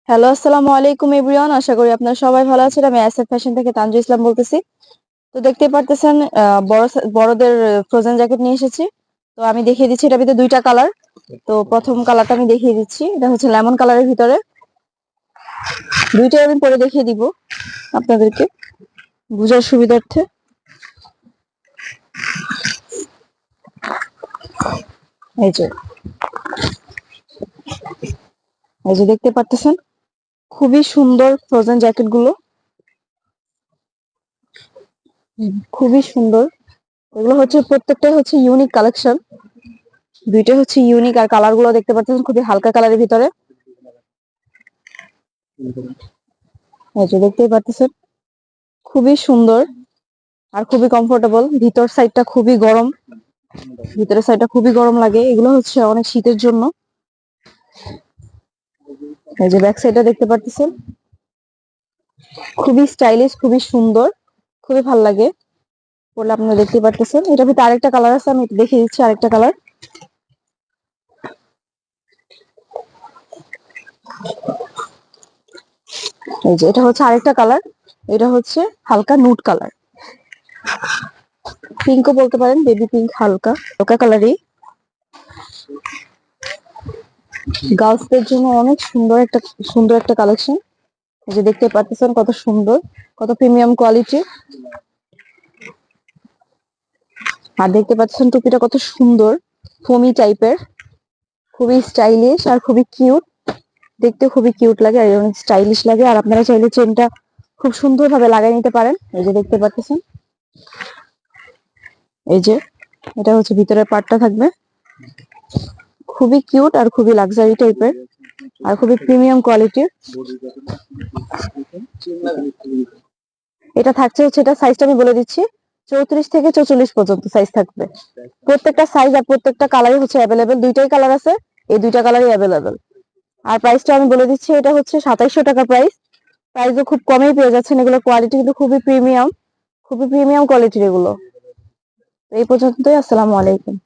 Hello, আসসালামু আলাইকুম everyone. আশা করি আপনারা সবাই ভালো আছেন। আমি এসএফ ফ্যাশন থেকে তানজু ইসলাম বলতেছি। তো দেখতেই পারতেছেন বড়দের ফ্রোজেন জ্যাকেট নিয়ে এসেছি। তো আমি দেখিয়ে দিচ্ছি, এটার ভিতরে দুইটা কালার। তো প্রথম কালারটা আমি দেখিয়ে দিচ্ছি, এটা হচ্ছে লেমন কালারের ভিতরে। দুইটাই আমি পরে দেখিয়ে দিব আপনাদেরকে বুঝার সুবিধার্থে। এই যে এই যে দেখতে পারতেছেন, খুবই সুন্দর ফ্রোজেন জ্যাকেট গুলো, খুবই সুন্দর। এগুলো হচ্ছে প্রত্যেকটাই হচ্ছে ইউনিক কালেকশন। দুইটা হচ্ছে ইউনিক, আর কালার গুলো দেখতে পাচ্ছেন খুবই হালকা কালারের ভিতরে। এই যে দেখতেই পাচ্ছেন, খুবই সুন্দর আর খুবই কমফোর্টেবল। ভিতরের সাইডটা খুবই গরম লাগে। এগুলো হচ্ছে অনেক শীতের জন্য। এই যে ব্যাক সাইডটা দেখতে পাচ্ছেন, খুবই স্টাইলিশ, খুবই সুন্দর, খুবই ভালো লাগে পরলে। আপনারা দেখতে পাচ্ছেন এটার ভিতরে আরেকটা কালার আছে, আমি দেখিয়ে দিচ্ছি আরেকটা কালার। এই যে এটা হচ্ছে আরেকটা কালার, এটা হচ্ছে হালকা নুড কালার, পিঙ্কও বলতে পারেন, বেবি পিঙ্ক, হালকা হালকা কালারই। গার্লসদের জন্য অনেক সুন্দর একটা কালেকশন। এই যে দেখতে পাচ্ছেন কত সুন্দর, কত প্রিমিয়াম কোয়ালিটি। আর দেখতে পাচ্ছেন টুপিটা কত সুন্দর, ফোমি টাইপের, খুবই স্টাইলিশ আর খুবই কিউট। দেখতে খুবই কিউট লাগে আর অনেক স্টাইলিশ লাগে। আর আপনারা চাইলে চেনটা খুব সুন্দরভাবে লাগাই নিতে পারেন। এই যে দেখতে পাচ্ছেন, এই যে এটা হচ্ছে ভিতরের পার্টটা থাকবে, খুবই কিউট আর খুবই লাক্সারি টাইপের আর খুবই প্রিমিয়াম কোয়ালিটির। এটা থাকছে হচ্ছে, এটা সাইজটা আমি বলে দিচ্ছি, 34 থেকে 44 পর্যন্ত সাইজ থাকবে। প্রত্যেকটা সাইজ আর প্রত্যেকটা কালারই হচ্ছে অ্যাভেলেবেল। দুইটাই কালার আছে, এই দুইটা কালারই অ্যাভেলেবেল। আর প্রাইসটা আমি বলে দিচ্ছি, এটা হচ্ছে 2700 টাকা প্রাইস। প্রাইসও খুব কমেই পেয়ে যাচ্ছেন। এগুলো কোয়ালিটি কিন্তু খুবই প্রিমিয়াম কোয়ালিটির এগুলো। এই পর্যন্তই। আসসালামু আলাইকুম।